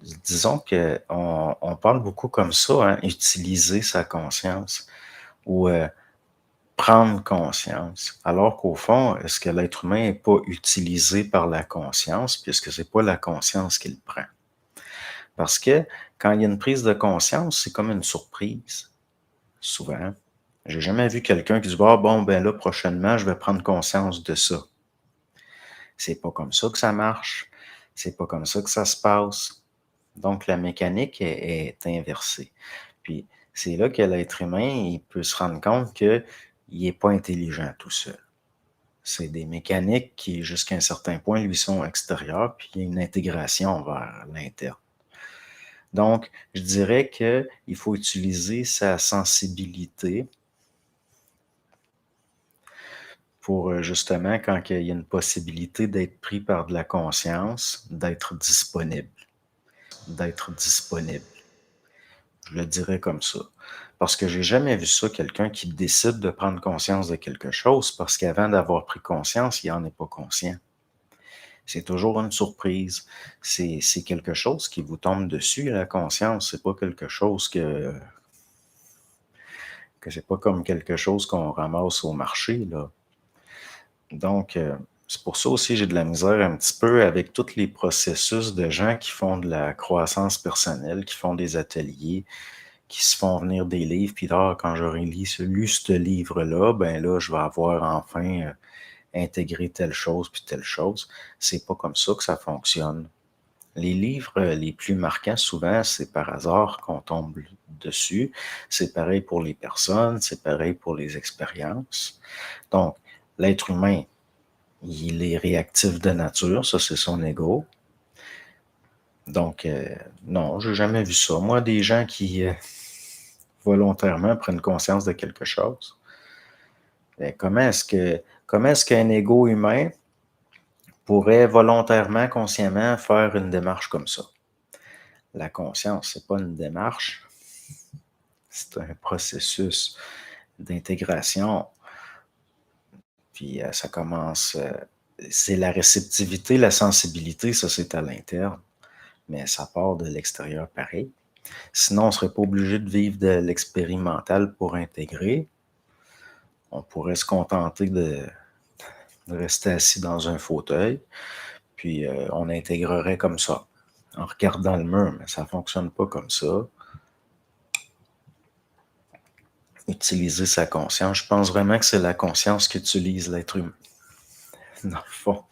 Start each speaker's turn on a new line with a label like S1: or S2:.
S1: disons qu'on parle beaucoup comme ça, hein, utiliser sa conscience ou prendre conscience. Alors qu'au fond, est-ce que l'être humain n'est pas utilisé par la conscience, puisque c'est pas la conscience qui le prend? Parce que quand il y a une prise de conscience, c'est comme une surprise, souvent. J'ai jamais vu quelqu'un qui dit ah, bon, ben là, prochainement, je vais prendre conscience de ça. C'est pas comme ça que ça marche. C'est pas comme ça que ça se passe. Donc, la mécanique est inversée. Puis, c'est là que l'être humain, il peut se rendre compte qu'il n'est pas intelligent tout seul. C'est des mécaniques qui, jusqu'à un certain point, lui sont extérieures, puis il y a une intégration vers l'interne. Donc, je dirais qu'il faut utiliser sa sensibilité pour justement, quand il y a une possibilité d'être pris par de la conscience, d'être disponible. D'être disponible. Je le dirais comme ça. Parce que j'ai jamais vu ça, quelqu'un qui décide de prendre conscience de quelque chose, parce qu'avant d'avoir pris conscience, il n'en est pas conscient. C'est toujours une surprise. C'est quelque chose qui vous tombe dessus, la conscience. C'est pas quelque chose que c'est pas comme quelque chose qu'on ramasse au marché, là. Donc, c'est pour ça aussi j'ai de la misère un petit peu avec tous les processus de gens qui font de la croissance personnelle, qui font des ateliers, qui se font venir des livres, puis là, quand j'aurai lu ce livre-là, ben là, je vais avoir enfin intégré telle chose, puis telle chose. C'est pas comme ça que ça fonctionne. Les livres les plus marquants, souvent, c'est par hasard qu'on tombe dessus. C'est pareil pour les personnes, c'est pareil pour les expériences. Donc, l'être humain, il est réactif de nature, ça c'est son ego. Donc, non, j'ai jamais vu ça. Moi, des gens qui volontairement prennent conscience de quelque chose, bien, comment est-ce qu'un ego humain pourrait volontairement, consciemment faire une démarche comme ça? La conscience, c'est pas une démarche, c'est un processus d'intégration. Puis ça commence, c'est la réceptivité, la sensibilité, ça c'est à l'interne, mais ça part de l'extérieur pareil. Sinon, on ne serait pas obligé de vivre de l'expérimental pour intégrer. On pourrait se contenter de rester assis dans un fauteuil, puis on intégrerait comme ça, en regardant le mur, mais ça ne fonctionne pas comme ça. Utiliser sa conscience, je pense vraiment que c'est la conscience qu'utilise l'être humain, dans le fond.